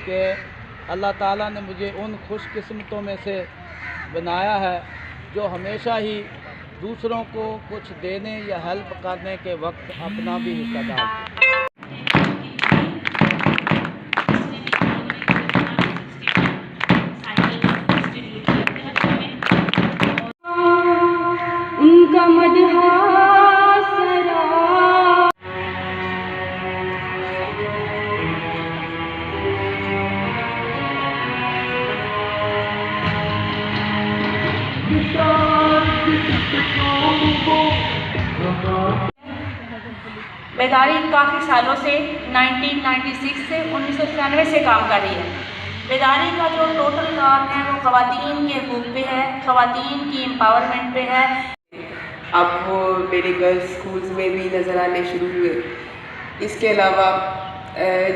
कि अल्लाह ताला ने मुझे उन खुशकिस्मतों में से बनाया है जो हमेशा ही दूसरों को कुछ देने या हेल्प करने के वक्त अपना भी हिस्सा डालते हैं। उनका मदहा बेदारी काफ़ी सालों से 1996 से 1996 से काम कर रही है। बेदारी का जो टोटल काम है वो ख़वातीन के हकूक़ पे है, ख़वातीन की एम्पावरमेंट पे है। अब वो मेरे गर्ल्स स्कूल्स में भी नज़र आने शुरू हुए। इसके अलावा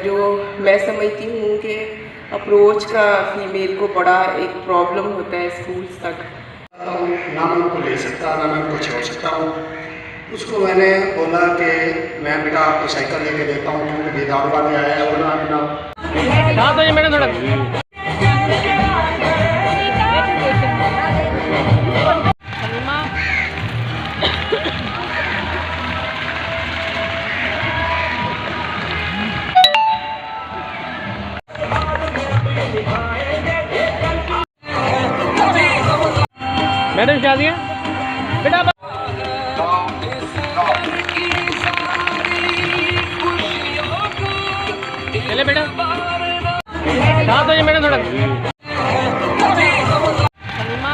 जो मैं समझती हूँ कि अप्रोच का फीमेल को बड़ा एक प्रॉब्लम होता है स्कूल्स तक। ना मैं उनको ले सकता ना मैं उनको छोड़ सकता हूँ। उसको मैंने बोला कि मैं बेटा आपको साइकिल लेके देता हूँ क्योंकि बेदार वाले आए हैं और अपना तो ये मैंने थोड़ा मैडम क्या दिया बेटा चले बेटा तो ये मैडम थोड़ा सलीमा